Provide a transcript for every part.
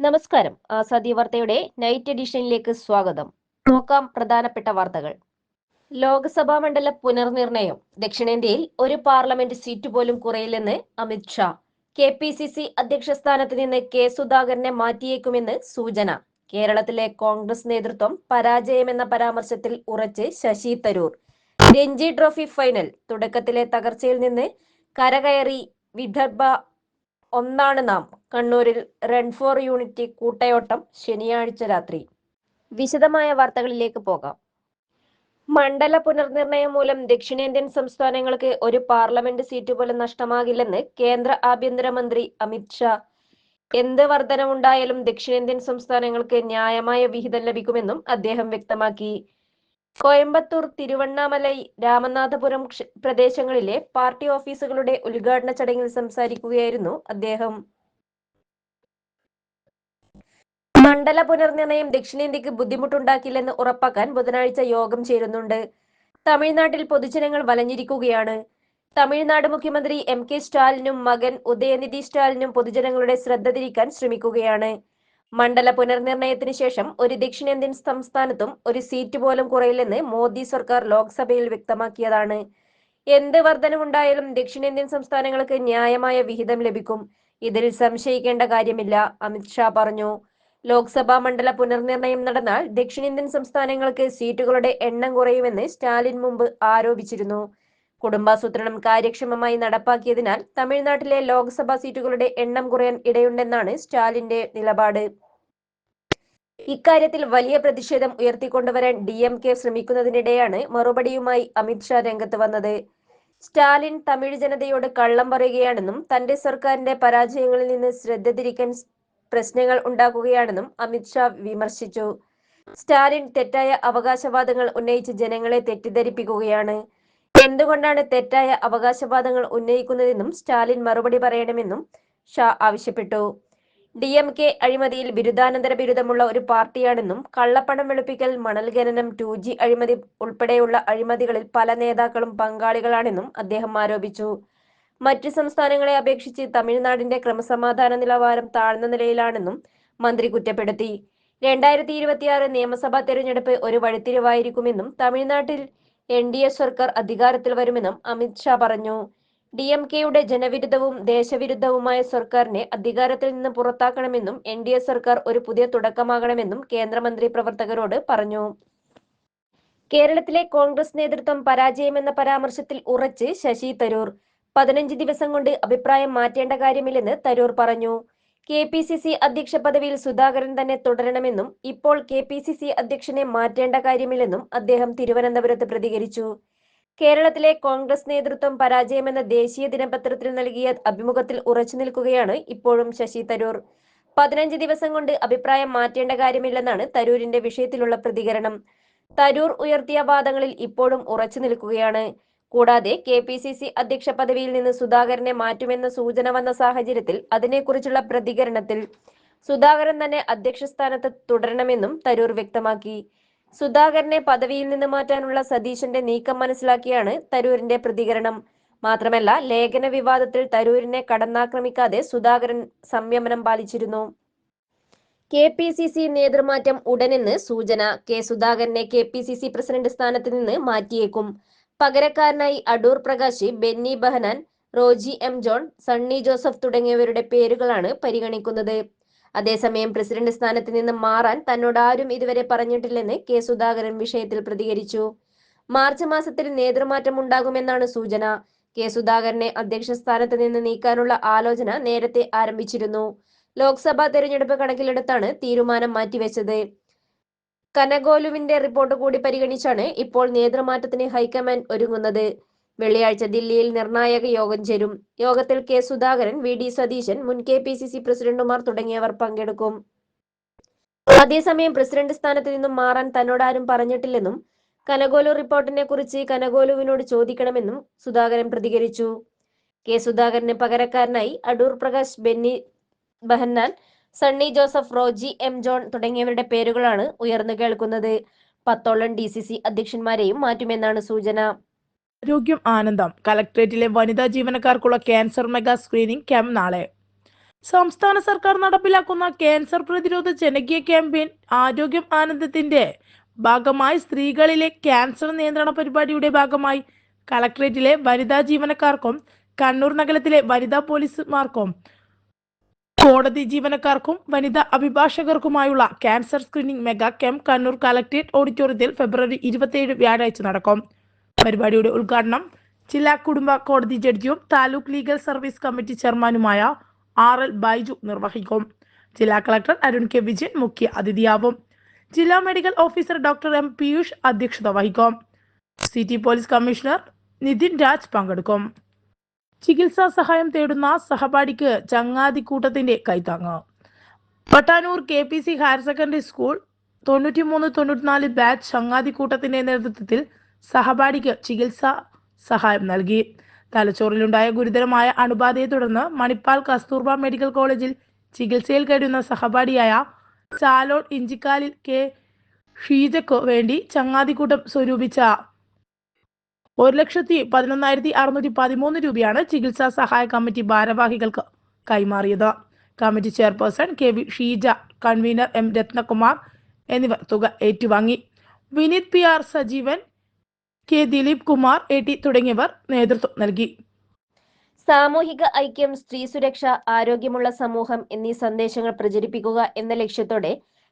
നമസ്കാരം. ആസാദി വാർത്തയുടെ നൈറ്റ് എഡിഷനിലേക്ക് സ്വാഗതം. നോക്കാം പ്രധാനപ്പെട്ട വാർത്തകൾ. ലോക്സഭാ മണ്ഡല പുനർനിർണയം. ദക്ഷിണേന്ത്യയിൽ ഒരു പാർലമെന്റ് സീറ്റ് പോലും കുറയില്ലെന്ന് അമിത് ഷാ. KPCC അധ്യക്ഷ സ്ഥാനത്ത് നിന്ന് കെ സുധാകരനെ മാറ്റിയേക്കുമെന്ന് സൂചന. കേരളത്തിലെ കോൺഗ്രസ് നേതൃത്വം പരാജയമെന്ന പരാമർശത്തിൽ ഉറച്ച് ശശി തരൂർ. Ranji trophy final. തുടക്കത്തിലെ തകർച്ചയിൽ നിന്ന് കരകയറി വിദർഭ. ഒന്നാണ് നാം. കണ്ണൂരിൽ റൺ ഫോർ യൂണിറ്റി കൂട്ടയോട്ടം ശനിയാഴ്ച രാത്രി. വിശദമായ വാർത്തകളിലേക്ക് പോകാം. മണ്ഡല പുനർനിർണയം മൂലം ദക്ഷിണേന്ത്യൻ സംസ്ഥാനങ്ങൾക്ക് ഒരു പാർലമെന്റ് സീറ്റ് പോലും നഷ്ടമാകില്ലെന്ന് കേന്ദ്ര ആഭ്യന്തരമന്ത്രി അമിത് ഷാ. എന്ത് വർധനവുണ്ടായാലും ദക്ഷിണേന്ത്യൻ സംസ്ഥാനങ്ങൾക്ക് ന്യായമായ വിഹിതം ലഭിക്കുമെന്നും അദ്ദേഹം വ്യക്തമാക്കി. കോയമ്പത്തൂർ, തിരുവണ്ണാമലൈ, രാമനാഥപുരം പ്രദേശങ്ങളിലെ പാർട്ടി ഓഫീസുകളുടെ ഉദ്ഘാടന ചടങ്ങിൽ സംസാരിക്കുകയായിരുന്നു അദ്ദേഹം. മണ്ഡല പുനർനിർണയം ദക്ഷിണേന്ത്യക്ക് ബുദ്ധിമുട്ടുണ്ടാക്കില്ലെന്ന് ഉറപ്പാക്കാൻ ബുധനാഴ്ച യോഗം ചേരുന്നുണ്ട്. തമിഴ്നാട്ടിൽ പൊതുജനങ്ങൾ വലഞ്ഞിരിക്കുകയാണ്. തമിഴ്നാട് മുഖ്യമന്ത്രി MK സ്റ്റാലിനും മകൻ ഉദയനിധി സ്റ്റാലിനും പൊതുജനങ്ങളുടെ ശ്രദ്ധ തിരിക്കാൻ ശ്രമിക്കുകയാണ്. മണ്ഡല പുനർനിർണയത്തിന് ശേഷം ഒരു ദക്ഷിണേന്ത്യൻ സംസ്ഥാനത്തും ഒരു സീറ്റ് പോലും കുറയില്ലെന്ന് മോദി സർക്കാർ ലോക്സഭയിൽ വ്യക്തമാക്കിയതാണ്. എന്ത് വർധനവുണ്ടായാലും ദക്ഷിണേന്ത്യൻ സംസ്ഥാനങ്ങൾക്ക് ന്യായമായ വിഹിതം ലഭിക്കും. ഇതിൽ സംശയിക്കേണ്ട കാര്യമില്ല, അമിത് ഷാ പറഞ്ഞു. ലോക്സഭാ മണ്ഡല പുനർനിർണയം നടന്നാൽ ദക്ഷിണേന്ത്യൻ സംസ്ഥാനങ്ങൾക്ക് സീറ്റുകളുടെ എണ്ണം കുറയുമെന്ന് സ്റ്റാലിൻ മുമ്പ് ആരോപിച്ചിരുന്നു. കുടുംബാസൂത്രണം കാര്യക്ഷമമായി നടപ്പാക്കിയതിനാൽ തമിഴ്നാട്ടിലെ ലോക്സഭാ സീറ്റുകളുടെ എണ്ണം കുറയാൻ ഇടയുണ്ടെന്നാണ് സ്റ്റാലിന്റെ നിലപാട്. ഇക്കാര്യത്തിൽ വലിയ പ്രതിഷേധം ഉയർത്തിക്കൊണ്ടുവരാൻ DMK ശ്രമിക്കുന്നതിനിടെയാണ് മറുപടിയുമായി അമിത് ഷാ രംഗത്ത് വന്നത്. സ്റ്റാലിൻ തമിഴ് ജനതയോട് കള്ളം പറയുകയാണെന്നും തന്റെ സർക്കാരിന്റെ പരാജയങ്ങളിൽ നിന്ന് ശ്രദ്ധ തിരിക്കാൻ പ്രശ്നങ്ങൾ ഉണ്ടാക്കുകയാണെന്നും അമിത് ഷാ വിമർശിച്ചു. സ്റ്റാലിൻ തെറ്റായ അവകാശവാദങ്ങൾ ഉന്നയിച്ച് ജനങ്ങളെ തെറ്റിദ്ധരിപ്പിക്കുകയാണ്. എന്തുകൊണ്ടാണ് തെറ്റായ അവകാശവാദങ്ങൾ ഉന്നയിക്കുന്നതെന്നും സ്റ്റാലിൻ മറുപടി പറയണമെന്നും ഷാ ആവശ്യപ്പെട്ടു. DMK അഴിമതിയിൽ ബിരുദാനന്തര ബിരുദമുള്ള ഒരു പാർട്ടിയാണെന്നും കള്ളപ്പണം വെളുപ്പിക്കൽ, മണൽ ഖനനം, 2G അഴിമതി ഉൾപ്പെടെയുള്ള അഴിമതികളിൽ പല നേതാക്കളും പങ്കാളികളാണെന്നും അദ്ദേഹം ആരോപിച്ചു. മറ്റ് സംസ്ഥാനങ്ങളെ അപേക്ഷിച്ച് തമിഴ്നാടിന്റെ ക്രമസമാധാന നിലവാരം താഴ്ന്ന നിലയിലാണെന്നും മന്ത്രി കുറ്റപ്പെടുത്തി. 2026 നിയമസഭാ തെരഞ്ഞെടുപ്പ് ഒരു വഴിത്തിരിവായിരിക്കുമെന്നും തമിഴ്നാട്ടിൽ NDA സർക്കാർ അധികാരത്തിൽ വരുമെന്നും അമിത് ഷാ പറഞ്ഞു. DMKയുടെ ജനവിരുദ്ധവും ദേശവിരുദ്ധവുമായ സർക്കാരിനെ അധികാരത്തിൽ നിന്ന് പുറത്താക്കണമെന്നും NDA സർക്കാർ ഒരു പുതിയ തുടക്കമാകണമെന്നും കേന്ദ്രമന്ത്രി പ്രവർത്തകരോട് പറഞ്ഞു. കേരളത്തിലെ കോൺഗ്രസ് നേതൃത്വം പരാജയമെന്ന പരാമർശത്തിൽ ഉറച്ച് ശശി തരൂർ. 15 ദിവസം കൊണ്ട് അഭിപ്രായം മാറ്റേണ്ട കാര്യമില്ലെന്ന് തരൂർ പറഞ്ഞു. KPCC അധ്യക്ഷ പദവിയിൽ സുധാകരൻ തന്നെ തുടരണമെന്നും ഇപ്പോൾ KPCC അധ്യക്ഷനെ മാറ്റേണ്ട കാര്യമില്ലെന്നും അദ്ദേഹം തിരുവനന്തപുരത്ത് പ്രതികരിച്ചു. കേരളത്തിലെ കോൺഗ്രസ് നേതൃത്വം പരാജയമെന്ന ദേശീയ ദിനപത്രത്തിൽ നൽകിയ അഭിമുഖത്തിൽ ഉറച്ചു നിൽക്കുകയാണ് ഇപ്പോഴും ശശി തരൂർ. 15 ദിവസം കൊണ്ട് അഭിപ്രായം മാറ്റേണ്ട കാര്യമില്ലെന്നാണ് തരൂരിന്റെ വിഷയത്തിലുള്ള പ്രതികരണം. തരൂർ ഉയർത്തിയ വാദങ്ങളിൽ ഇപ്പോഴും ഉറച്ചു നിൽക്കുകയാണ്. കൂടാതെ KPCC അധ്യക്ഷ പദവിയിൽ നിന്ന് സുധാകരനെ മാറ്റുമെന്ന സൂചന വന്ന സാഹചര്യത്തിൽ അതിനെക്കുറിച്ചുള്ള പ്രതികരണത്തിൽ സുധാകരൻ തന്നെ അധ്യക്ഷ സ്ഥാനത്ത് തുടരണമെന്നും തരൂർ വ്യക്തമാക്കി. സുധാകരനെ പദവിയിൽ നിന്ന് മാറ്റാനുള്ള സതീശന്റെ നീക്കം മനസ്സിലാക്കിയാണ് തരൂരിന്റെ പ്രതികരണം. മാത്രമല്ല, ലേഖന വിവാദത്തിൽ തരൂരിനെ കടന്നാക്രമിക്കാതെ സുധാകരൻ സംയമനം പാലിച്ചിരുന്നു. KPCC നേതൃമാറ്റം ഉടനെന്ന് സൂചന. K സുധാകരനെ KPCC പ്രസിഡന്റ് സ്ഥാനത്ത് നിന്ന് മാറ്റിയേക്കും. പകരക്കാരനായി അടൂർ പ്രകാശ്, ബെന്നി ബെഹനാൻ, റോജി M ജോൺ, സണ്ണി ജോസഫ് തുടങ്ങിയവരുടെ പേരുകളാണ് പരിഗണിക്കുന്നത്. അതേസമയം പ്രസിഡന്റ് സ്ഥാനത്ത് നിന്ന് മാറാൻ തന്നോട് ആരും ഇതുവരെ പറഞ്ഞിട്ടില്ലെന്ന് K സുധാകരൻ വിഷയത്തിൽ പ്രതികരിച്ചു. മാർച്ച് മാസത്തിൽ നേതൃമാറ്റം ഉണ്ടാകുമെന്നാണ് സൂചന. K സുധാകരനെ അധ്യക്ഷ സ്ഥാനത്ത് നിന്ന് നീക്കാനുള്ള ആലോചന നേരത്തെ ആരംഭിച്ചിരുന്നു. ലോക്സഭാ തെരഞ്ഞെടുപ്പ് കണക്കിലെടുത്താണ് തീരുമാനം മാറ്റിവെച്ചത്. കനഗോലുവിന്റെ റിപ്പോർട്ട് കൂടി പരിഗണിച്ചാണ് ഇപ്പോൾ നേതൃമാറ്റത്തിന് ഹൈക്കമാൻഡ് ഒരുങ്ങുന്നത്. വെള്ളിയാഴ്ച ദില്ലിയിൽ നിർണായക യോഗം ചേരും. യോഗത്തിൽ K സുധാകരൻ, VD സതീശൻ, മുൻ KPCC പ്രസിഡന്റുമാർ തുടങ്ങിയവർ പങ്കെടുക്കും. അതേസമയം പ്രസിഡന്റ് സ്ഥാനത്ത് നിന്നും മാറാൻ തന്നോടാരും പറഞ്ഞിട്ടില്ലെന്നും കനഗോലു റിപ്പോർട്ടിനെ കുറിച്ച് കനഗോലുവിനോട് ചോദിക്കണമെന്നും സുധാകരൻ പ്രതികരിച്ചു. K സുധാകരന് പകരക്കാരനായി അടൂർ പ്രകാശ്, ബെന്നി ബെഹന്നാൻ, സണ്ണി ജോസഫ്, റോജി M ജോൺ തുടങ്ങിയവരുടെ പേരുകളാണ് ഉയർന്നു കേൾക്കുന്നത്. 10ഓളം DCC അധ്യക്ഷന്മാരെയും മാറ്റുമെന്നാണ് സൂചന. ആരോഗ്യം ആനന്ദം. കലക്ട്രേറ്റിലെ വനിതാ ജീവനക്കാർക്കുള്ള ക്യാൻസർ മെഗാ സ്ക്രീനിംഗ് ക്യാമ്പ് നാളെ. സംസ്ഥാന സർക്കാർ നടപ്പിലാക്കുന്ന ക്യാൻസർ പ്രതിരോധ ജനകീയ ക്യാമ്പയിൻ ആരോഗ്യം ആനന്ദത്തിന്റെ ഭാഗമായി സ്ത്രീകളിലെ ക്യാൻസർ നിയന്ത്രണ പരിപാടിയുടെ ഭാഗമായി കളക്ടറേറ്റിലെ വനിതാ ജീവനക്കാർക്കും കണ്ണൂർ നഗരത്തിലെ വനിതാ പോലീസുമാർക്കും കോടതി ജീവനക്കാർക്കും വനിതാ അഭിഭാഷകർക്കുമായുള്ള cancer screening mega camp Kannur collectorate ഓഡിറ്റോറിയത്തിൽ ഫെബ്രുവരി 27 വ്യാഴാഴ്ച നടക്കും. പരിപാടിയുടെ ഉദ്ഘാടനം ജില്ലാ കുടുംബ കോടതി ജഡ്ജിയും താലൂക്ക് ലീഗൽ സർവീസ് കമ്മിറ്റി ചെയർമാനുമായ RL ബൈജു നിർവഹിക്കും. ജില്ലാ കളക്ടർ അരുൺ കെ വിജയൻ മുഖ്യ അതിഥിയാവും. ജില്ലാ medical officer doctor M Piyush അധ്യക്ഷത വഹിക്കും. City police commissioner Nithin Raj പങ്കെടുക്കും. ചികിത്സാ സഹായം തേടുന്ന സഹപാഠിക്ക് ചങ്ങാതിക്കൂട്ടത്തിന്റെ കൈത്താങ്ങ്. Pattanur KPC higher secondary school 93-94 batch ചങ്ങാതിക്കൂട്ടത്തിന്റെ നേതൃത്വത്തിൽ സഹപാഠിക്ക് ചികിത്സാ സഹായം നൽകി. തലച്ചോറിലുണ്ടായ ഗുരുതരമായ അണുബാധയെ തുടർന്ന് മണിപ്പാൽ കസ്തൂർബ മെഡിക്കൽ കോളേജിൽ ചികിത്സയിൽ കഴിയുന്ന സഹപാഠിയായ ചാലോട് ഇഞ്ചിക്കാലിൽ K ഷീജയ്ക്കു വേണ്ടി ചങ്ങാതിക്കൂട്ടം സ്വരൂപിച്ച 1,11,613 രൂപയാണ് ചികിത്സാ സഹായ കമ്മിറ്റി ഭാരവാഹികൾക്ക് കൈമാറിയത്. Committee chairperson KV Sheeja, convener M Ratnakumar എന്നിവർ തുക ഏറ്റുവാങ്ങി. Vineeth PR Sajeevan, K Dileep Kumar AT തുടങ്ങിയവർ നേതൃത്വം നൽകി. സാമൂഹിക ഐക്യം, സ്ത്രീ സുരക്ഷ, ആരോഗ്യമുള്ള സമൂഹം എന്നീ സന്ദേശങ്ങൾ പ്രചരിപ്പിക്കുക എന്ന ലക്ഷ്യത്തോടെ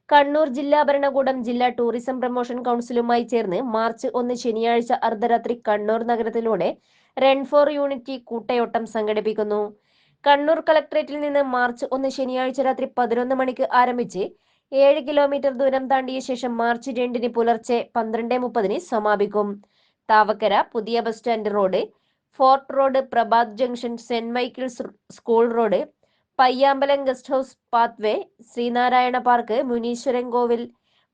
കണ്ണൂർ ജില്ലാ ഭരണകൂടം ജില്ലാ ടൂറിസം പ്രൊമോഷൻ കൗൺസിലുമായി ചേർന്ന് മാർച്ച് 1 ശനിയാഴ്ച അർദ്ധരാത്രി കണ്ണൂർ നഗരത്തിലൂടെ റൺ ഫോർ യൂണിറ്റി കൂട്ടയോട്ടം സംഘടിപ്പിക്കുന്നു. കണ്ണൂർ കളക്ടറേറ്റിൽ നിന്ന് മാർച്ച് 1 ശനിയാഴ്ച രാത്രി 11 മണിക്ക് ആരംഭിച്ച് 7 കിലോമീറ്റർ ദൂരം താണ്ടിയ ശേഷം മാർച്ച് 2 പുലർച്ചെ 12:30 സമാപിക്കും. താവക്കര പുതിയ bus stand road, fort road, Prabhat junction, Saint Michael's school road, Payyambalam guest house pathway, Sreenarayana park, Muneeswaran കോവിൽ,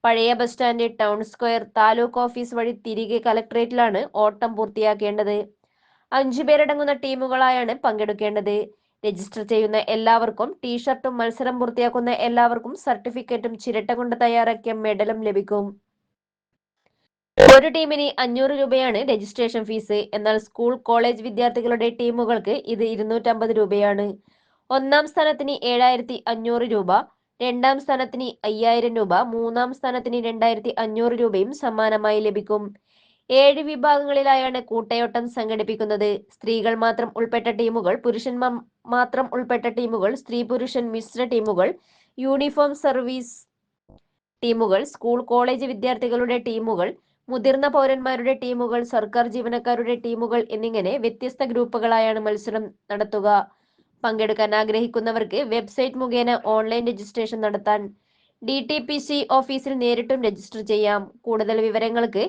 പഴയ bus stand, town square, taluk office വഴി തിരികെ കളക്ടറേറ്റിലാണ് ഓട്ടം പൂർത്തിയാക്കേണ്ടത്. 5 പേരടങ്ങുന്ന ടീമുകളായാണ് പങ്കെടുക്കേണ്ടത്. രജിസ്റ്റർ ചെയ്യുന്ന എല്ലാവർക്കും ടീഷർട്ടും മത്സരം പൂർത്തിയാക്കുന്ന എല്ലാവർക്കും സർട്ടിഫിക്കറ്റും ചിരട്ട കൊണ്ട് തയ്യാറാക്കിയ മെഡലും ലഭിക്കും. ഒരു ടീമിന് 500 രൂപയാണ് രജിസ്ട്രേഷൻ ഫീസ്. എന്നാൽ സ്കൂൾ കോളേജ് വിദ്യാർത്ഥികളുടെ ടീമുകൾക്ക് ഇത് 250 രൂപയാണ്. 1-ാം സ്ഥാനത്തിന് 7,500 രൂപ, 2-ാം സ്ഥാനത്തിന് 5,000 രൂപ, 3-ാം സ്ഥാനത്തിന് 2,500 രൂപയും സമ്മാനമായി ലഭിക്കും. 7 വിഭാഗങ്ങളിലായാണ് കൂട്ടയോട്ടം സംഘടിപ്പിക്കുന്നത്. സ്ത്രീകൾ മാത്രം ഉൾപ്പെട്ട ടീമുകൾ, പുരുഷന്മാർ മാത്രം ഉൾപ്പെട്ട ടീമുകൾ, സ്ത്രീ പുരുഷൻ മിശ്ര ടീമുകൾ, യൂണിഫോം സർവീസ് ടീമുകൾ, സ്കൂൾ കോളേജ് വിദ്യാർത്ഥികളുടെ ടീമുകൾ, മുതിർന്ന പൗരന്മാരുടെ ടീമുകൾ, സർക്കാർ ജീവനക്കാരുടെ ടീമുകൾ എന്നിങ്ങനെ വ്യത്യസ്ത ഗ്രൂപ്പുകളായാണ് മത്സരം നടത്തുക. പങ്കെടുക്കാൻ ആഗ്രഹിക്കുന്നവർക്ക് വെബ്സൈറ്റ് മുഖേന ഓൺലൈൻ രജിസ്ട്രേഷൻ നടത്താൻ DTPC ഓഫീസിൽ നേരിട്ടും രജിസ്റ്റർ ചെയ്യാം. കൂടുതൽ വിവരങ്ങൾക്ക്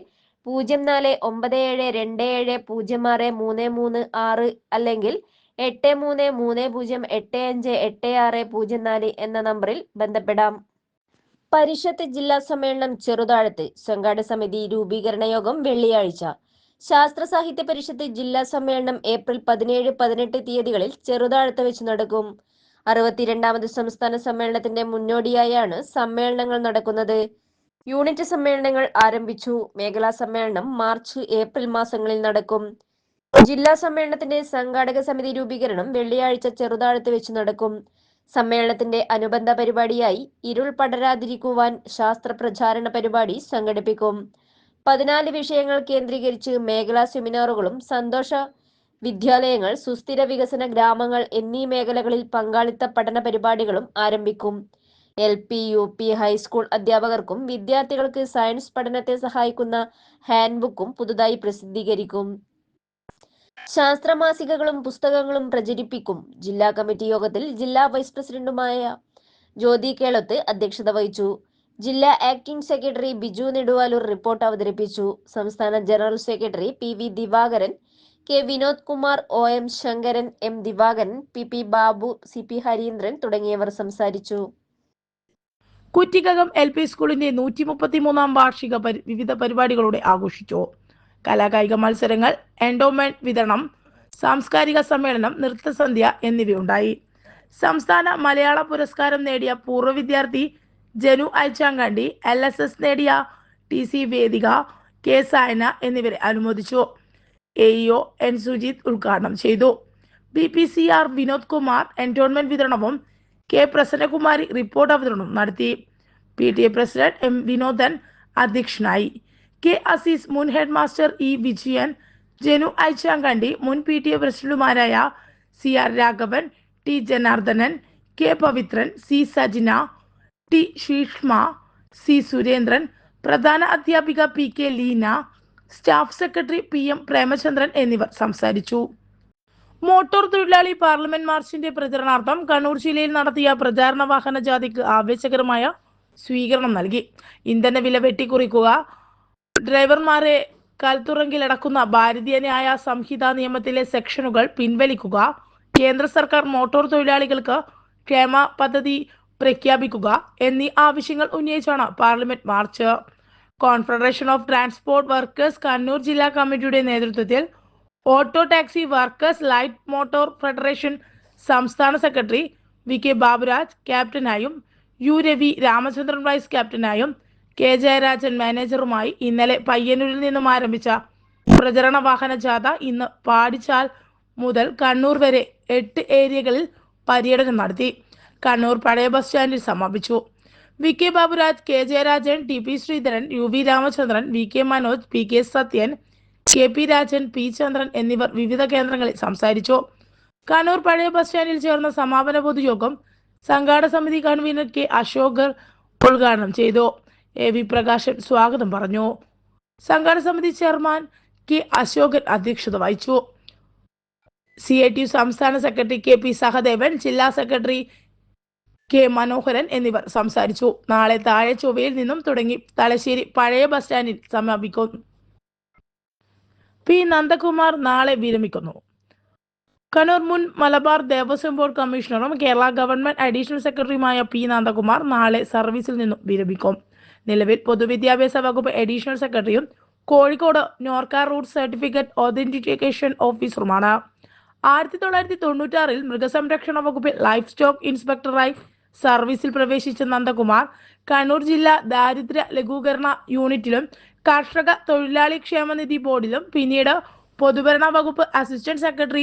0427270636 അല്ലെങ്കിൽ 8330858604 എന്ന നമ്പറിൽ ബന്ധപ്പെടാം. പരിഷത്ത് ജില്ലാ സമ്മേളനം ചെറുതാഴത്ത് സംഘാടക സമിതി രൂപീകരണ യോഗം വെള്ളിയാഴ്ച. ശാസ്ത്ര സാഹിത്യ പരിഷത്ത് ജില്ലാ സമ്മേളനം ഏപ്രിൽ 17-18 തീയതികളിൽ ചെറുതാഴത്ത് വെച്ച് നടക്കും. 62ാമത് സംസ്ഥാന സമ്മേളനത്തിന്റെ മുന്നോടിയായാണ് സമ്മേളനങ്ങൾ നടക്കുന്നത്. യൂണിറ്റ് സമ്മേളനങ്ങൾ ആരംഭിച്ചു. മേഖലാ സമ്മേളനം മാർച്ച്, ഏപ്രിൽ മാസങ്ങളിൽ നടക്കും. ജില്ലാ സമ്മേളനത്തിന്റെ സംഘാടക സമിതി രൂപീകരണം വെള്ളിയാഴ്ച ചെറുതാഴത്ത് വെച്ച് നടക്കും. സമ്മേളനത്തിന്റെ അനുബന്ധ പരിപാടിയായി ഇരുൾ പടരാതിരിക്കുവാൻ ശാസ്ത്ര പ്രചാരണ പരിപാടി സംഘടിപ്പിക്കും. 14 വിഷയങ്ങൾ കേന്ദ്രീകരിച്ച് മേഖലാ സെമിനാറുകളും സന്തോഷ വിദ്യാലയങ്ങൾ, സുസ്ഥിര വികസന ഗ്രാമങ്ങൾ എന്നീ മേഖലകളിൽ പങ്കാളിത്ത പഠന പരിപാടികളും ആരംഭിക്കും. LP, UP, ഹൈസ്കൂൾ അധ്യാപകർക്കും വിദ്യാർത്ഥികൾക്ക് സയൻസ് പഠനത്തെ സഹായിക്കുന്ന ഹാൻഡ്ബുക്കും പുതുതായി പ്രസിദ്ധീകരിക്കും. ശാസ്ത്രമാസികകളും പുസ്തകങ്ങളും പ്രചരിപ്പിക്കും. ജില്ലാ കമ്മിറ്റി യോഗത്തിൽ ജില്ലാ വൈസ് പ്രസിഡന്റുമായ ജ്യോതി കേളത്ത് അധ്യക്ഷത വഹിച്ചു. ജില്ലാ acting secretary Biju Neduvaloor report അവതരിപ്പിച്ചു. സംസ്ഥാന general secretary PV Divakaran, K Vinod Kumar, OM Sankaran, M Divakaran, PP Babu, CP Hareendran തുടങ്ങിയവർ സംസാരിച്ചു. കുറ്റിക്കകം LP സ്കൂളിന്റെ 133ാം വാർഷിക വിവിധ പരിപാടികളോടെ ആഘോഷിച്ചു. കലാകായിക മത്സരങ്ങൾ, എൻഡോമെന്റ് വിതരണം, സാംസ്കാരിക സമ്മേളനം, നൃത്തസന്ധ്യ എന്നിവയുണ്ടായി. സംസ്ഥാന മലയാള പുരസ്കാരം നേടിയ പൂർവ്വ വിദ്യാർത്ഥി ജനു അയച്ചാങ്കണ്ടി, LSS നേടിയ TC വേദിക, K സായന എന്നിവരെ അനുമോദിച്ചു. AEO N സുജിത് ഉദ്ഘാടനം ചെയ്തു. BPCR വിനോദ് കുമാർ എൻഡോമെന്റ് വിതരണവും കെ പ്രസന്നകുമാരി റിപ്പോർട്ട് അവതരണം നടത്തി. PTA പ്രസിഡന്റ് M വിനോദൻ അധ്യക്ഷനായി. കെ അസീസ്, മുൻ ഹെഡ് മാസ്റ്റർ E വിജയൻ, ജനു ഐച്ചാങ്കണ്ടി, മുൻ PTA പ്രസിഡന്റുമാരായ CR Raghavan, T Janardhanan, K Pavithran, C Sajina, T ശീഷ്മ, C Surendran, പ്രധാന അധ്യാപിക PK Leena, staff secretary PM Premachandran എന്നിവർ സംസാരിച്ചു. മോട്ടോർ തൊഴിലാളി പാർലമെന്റ് മാർച്ചിന്റെ പ്രചരണാർത്ഥം കണ്ണൂർ ജില്ലയിൽ നടത്തിയ പ്രചാരണ വാഹന ജാഥയ്ക്ക് ആവേശകരമായ സ്വീകരണം നൽകി. ഇന്ധനവില വെട്ടിക്കുറിക്കുക, ഡ്രൈവർമാരെ കൽത്തുറങ്കിലടക്കുന്ന ഭാരതീയ ന്യായ സംഹിത നിയമത്തിലെ സെക്ഷനുകൾ പിൻവലിക്കുക, കേന്ദ്ര സർക്കാർ മോട്ടോർ തൊഴിലാളികൾക്ക് ക്ഷേമ പദ്ധതി പ്രഖ്യാപിക്കുക എന്നീ ആവശ്യങ്ങൾ ഉന്നയിച്ചാണ് parliament march. Confederation of transport workers Kannur ജില്ലാ കമ്മിറ്റിയുടെ നേതൃത്വത്തിൽ auto taxi workers light motor federation സംസ്ഥാന സെക്രട്ടറി VK ബാബുരാജ് ക്യാപ്റ്റനായും U രവി രാമചന്ദ്രൻ വൈസ് ക്യാപ്റ്റനായും K ജയരാജൻ മാനേജറുമായി ഇന്നലെ പയ്യന്നൂരിൽ നിന്നും ആരംഭിച്ച പ്രചരണ വാഹന ജാഥ ഇന്ന് പാടിച്ചാൽ മുതൽ കണ്ണൂർ വരെ 8 ഏരിയകളിൽ പര്യടനം നടത്തി. കണ്ണൂർ പഴയ ബസ് സ്റ്റാൻഡിൽ സമാപിച്ചു. VK Baburaj, K Jayarajan, TP Sreedharan, UV Ramachandran, VK Manoj, PK Sathyan, KP Rajan, P ചന്ദ്രൻ എന്നിവർ വിവിധ കേന്ദ്രങ്ങളിൽ സംസാരിച്ചു. കണ്ണൂർ പഴയ ബസ് സ്റ്റാൻഡിൽ ചേർന്ന സമാപന പൊതുയോഗം സംഘാടക സമിതി കൺവീനർ K അശോകർ ഉദ്ഘാടനം ചെയ്തു. AV പ്രകാശൻ സ്വാഗതം പറഞ്ഞു. സംഘാടക സമിതി ചെയർമാൻ K അശോകൻ അധ്യക്ഷത വഹിച്ചു. CITU സംസ്ഥാന സെക്രട്ടറി KP സഹദേവൻ, ജില്ലാ സെക്രട്ടറി K മനോഹരൻ എന്നിവർ സംസാരിച്ചു. നാളെ താഴെ ചൊവ്വയിൽ നിന്നും തുടങ്ങി തലശ്ശേരി പഴയ ബസ് സ്റ്റാൻഡിൽ സമാപിക്കും. P നന്ദകുമാർ നാളെ വിരമിക്കുന്നു. കണ്ണൂർ മുൻ മലബാർ ദേവസ്വം ബോർഡ് കമ്മീഷണറും കേരള ഗവൺമെന്റ് അഡീഷണൽ സെക്രട്ടറിയുമായ P നന്ദകുമാർ നാളെ സർവീസിൽ നിന്നും വിരമിക്കും. നിലവിൽ പൊതുവിദ്യാഭ്യാസ വകുപ്പ് അഡീഷണൽ സെക്രട്ടറിയും Kozhikode Norka root certificate authentication ഓഫീസറുമാണ്. 1996 മൃഗസംരക്ഷണ വകുപ്പിൽ ലൈഫ് സ്റ്റോക്ക് ഇൻസ്പെക്ടറായി സർവീസിൽ പ്രവേശിച്ച നന്ദകുമാർ കണ്ണൂർ ജില്ലാ ദാരിദ്ര്യ ലഘൂകരണ യൂണിറ്റിലും കർഷക തൊഴിലാളി ക്ഷേമനിധി ബോർഡിലും പിന്നീട് പൊതുഭരണ വകുപ്പ് assistant secretary,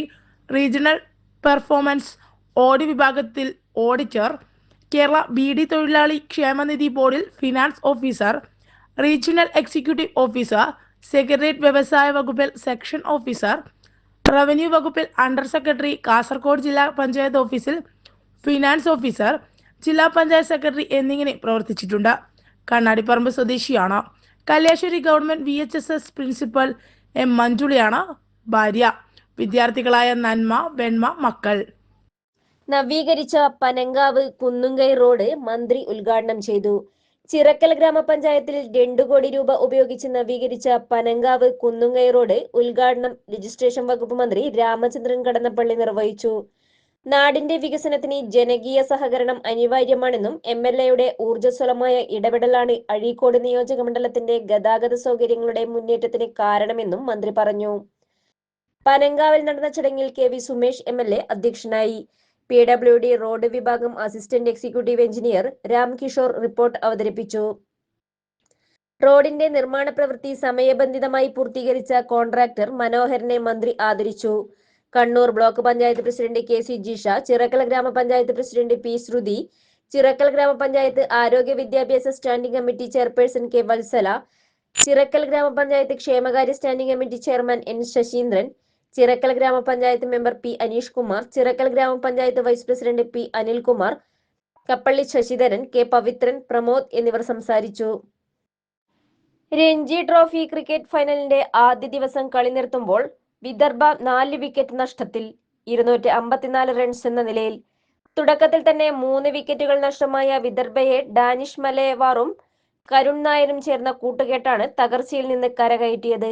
regional performance audit വിഭാഗത്തിൽ ഓഡിറ്റർ, കേരള BD തൊഴിലാളി ക്ഷേമനിധി ബോർഡിൽ finance officer, regional executive officer, secretariat വ്യവസായ വകുപ്പിൽ സെക്ഷൻ ഓഫീസർ, റവന്യൂ വകുപ്പിൽ അണ്ടർ സെക്രട്ടറി, കാസർഗോഡ് ജില്ലാ പഞ്ചായത്ത് ഓഫീസിൽ ഫിനാൻസ് ഓഫീസർ, ജില്ലാ പഞ്ചായത്ത് സെക്രട്ടറി എന്നിങ്ങനെ പ്രവർത്തിച്ചിട്ടുണ്ട്. കണ്ണാടിപ്പറമ്പ് സ്വദേശിയാണ്. Kalliasseri government VHSS principal M മഞ്ജുളിയാണ് ഭാര്യ. വിദ്യാർത്ഥികളായ നന്മ, വെണ്മ മക്കൾ. നവീകരിച്ച പനങ്കാവ് കുന്നുങ്കൈ റോഡ് മന്ത്രി ഉദ്ഘാടനം ചെയ്തു. ചിറക്കൽ ഗ്രാമപഞ്ചായത്തിൽ 2 കോടി രൂപ ഉപയോഗിച്ച് നവീകരിച്ച പനങ്കാവ് കുന്നുങ്കൈ റോഡ് ഉദ്ഘാടനം രജിസ്ട്രേഷൻ വകുപ്പ് മന്ത്രി രാമചന്ദ്രൻ കടന്നപ്പള്ളി നിർവഹിച്ചു. നാടിന്റെ വികസനത്തിന് ജനകീയ സഹകരണം അനിവാര്യമാണെന്നും MLAയുടെ ഊർജ്ജസ്വലമായ ഇടപെടലാണ് അഴീക്കോട് നിയോജക മണ്ഡലത്തിന്റെ ഗതാഗത സൗകര്യങ്ങളുടെ മുന്നേറ്റത്തിന് കാരണമെന്നും മന്ത്രി പറഞ്ഞു. പനങ്കാവിൽ നടന്ന ചടങ്ങിൽ KV സുമേഷ് MLA അധ്യക്ഷനായി. PWD റോഡ് വിഭാഗം assistant executive engineer Ramkishore report അവതരിപ്പിച്ചു. റോഡിന്റെ നിർമ്മാണ പ്രവൃത്തി സമയബന്ധിതമായി പൂർത്തീകരിച്ച കോൺട്രാക്ടർ മനോഹരനെ മന്ത്രി ആദരിച്ചു. Kannur block panchayat president KC Jisha, Chirakkal ഗ്രാമപഞ്ചായത്ത് പ്രസിഡന്റ് P ശ്രുതി, ചിറക്കൽ ഗ്രാമപഞ്ചായത്ത് ആരോഗ്യ വിദ്യാഭ്യാസ standing committee chairperson K Vatsala, Chirakkal ഗ്രാമപഞ്ചായത്ത് ക്ഷേമകാര്യ standing committee chairman N Sasindran, Chirakkal ഗ്രാമപഞ്ചായത്ത് മെമ്പർ P അനീഷ് കുമാർ, ചിറക്കൽ ഗ്രാമപഞ്ചായത്ത് vice president P Anilkumar, Kappally Sasidharan, K Pavithran, Pramod എന്നിവർ സംസാരിച്ചു. രഞ്ജി ട്രോഫി ക്രിക്കറ്റ് ഫൈനലിന്റെ ആദ്യ ദിവസം കളി നിർത്തുമ്പോൾ വിദർഭ 4 വിക്കറ്റ് നഷ്ടത്തിൽ 254 റൺസ് എന്ന നിലയിൽ. തുടക്കത്തിൽ തന്നെ 3 വിക്കറ്റുകൾ നഷ്ടമായ വിദർഭയെ ഡാനിഷ് മലേവാറും കരുൺ നായരും ചേർന്ന കൂട്ടുകെട്ടാണ് തകർച്ചയിൽ നിന്ന് കരകയറ്റിയത്.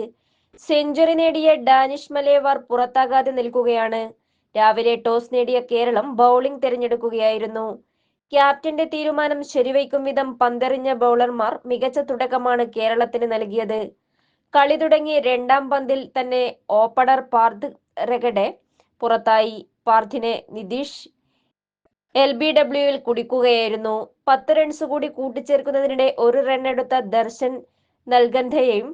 സെഞ്ചുറി നേടിയ ഡാനിഷ് മലേവാർ പുറത്താകാതെ നിൽക്കുകയാണ്. രാവിലെ ടോസ് നേടിയ കേരളം ബൗളിംഗ് തിരഞ്ഞെടുക്കുകയായിരുന്നു. ക്യാപ്റ്റന്റെ തീരുമാനം ശരിവയ്ക്കും വിധം പന്തെറിഞ്ഞ ബൗളർമാർ മികച്ച തുടക്കമാണ് കേരളത്തിന് നൽകിയത്. കളി തുടങ്ങി 2ാം പന്തിൽ തന്നെ ഓപ്പണർ പാർത്ഥ് റെഗഡെ പുറത്തായി. പാർത്ഥിനെ നിതീഷ് LBWയിൽ കുടിക്കുകയായിരുന്നു. 10 റൺസ് കൂടി കൂട്ടിച്ചേർക്കുന്നതിനിടെ 1 റൺ എടുത്ത ദർശൻ നൽഗന്ധയെയും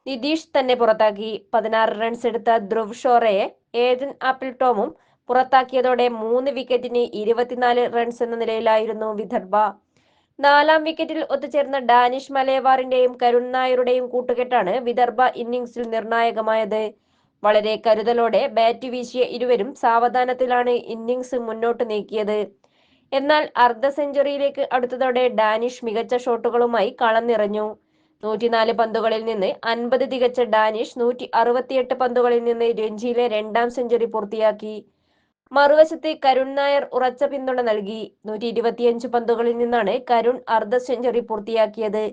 നിതീഷ് തന്നെ പുറത്താക്കി. 16 റൺസ് എടുത്ത ധ്രുവ് ഷോറയെ ഏഡൻ ആപ്പിൾ ടോമും പുറത്താക്കിയതോടെ 3 വിക്കറ്റിന് 24 റൺസ് എന്ന നിലയിലായിരുന്നു വിദർഭ. 4-ാം വിക്കറ്റിൽ ഒത്തുചേർന്ന ഡാനിഷ് മലേവാറിന്റെയും കരുൺ നായരുടെയും കൂട്ടുകെട്ടാണ് വിദർഭ ഇന്നിംഗ്സിൽ നിർണായകമായത്. വളരെ കരുതലോടെ ബാറ്റ് വീശിയ ഇരുവരും സാവധാനത്തിലാണ് ഇന്നിംഗ്സ് മുന്നോട്ട് നീക്കിയത്. എന്നാൽ അർദ്ധ സെഞ്ചുറിയിലേക്ക് അടുത്തതോടെ ഡാനിഷ് മികച്ച ഷോട്ടുകളുമായി കളം നിറഞ്ഞു. 104 പന്തുകളിൽ നിന്ന് 50 തികച്ച ഡാനിഷ് 168 പന്തുകളിൽ നിന്ന് രഞ്ജിയിലെ 2-ാം സെഞ്ചുറി പൂർത്തിയാക്കി. മറുവശത്ത് കരുൺ നായർ ഉറച്ച പിന്തുണ നൽകി. 125 പന്തുകളിൽ നിന്നാണ് കരുൺ അർദ്ധ സെഞ്ചുറി പൂർത്തിയാക്കിയത്.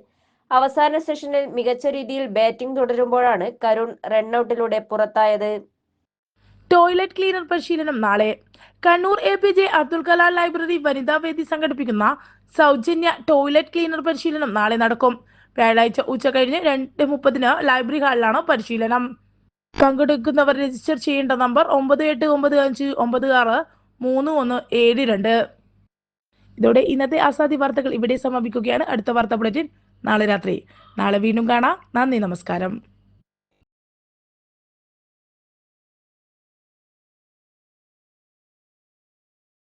അവസാന സെഷനിൽ മികച്ച രീതിയിൽ ബാറ്റിംഗ് തുടരുമ്പോഴാണ് കരുൺ റണ്ണൌട്ടിലൂടെ പുറത്തായത്. ടോയ്ലറ്റ് ക്ലീനർ പരിശീലനം നാളെ. കണ്ണൂർ APJ അബ്ദുൽ കലാം ലൈബ്രറി വനിതാ വേദി സംഘടിപ്പിക്കുന്ന സൗജന്യ ടോയ്ലറ്റ് ക്ലീനർ പരിശീലനം നാളെ നടക്കും. വ്യാഴാഴ്ച ഉച്ചകഴിഞ്ഞ് 2:30 ലൈബ്രറി ഹാളിലാണ് പരിശീലനം. പങ്കെടുക്കുന്നവർ രജിസ്റ്റർ ചെയ്യേണ്ട നമ്പർ 9895963172. ഇതോടെ ഇന്നത്തെ ആസാദി വാർത്തകൾ ഇവിടെ സമാപിക്കുകയാണ്. അടുത്ത വാർത്താ ബുള്ളറ്റിൻ നാളെ രാത്രി. നാളെ വീണ്ടും കാണാം. നന്ദി, നമസ്കാരം.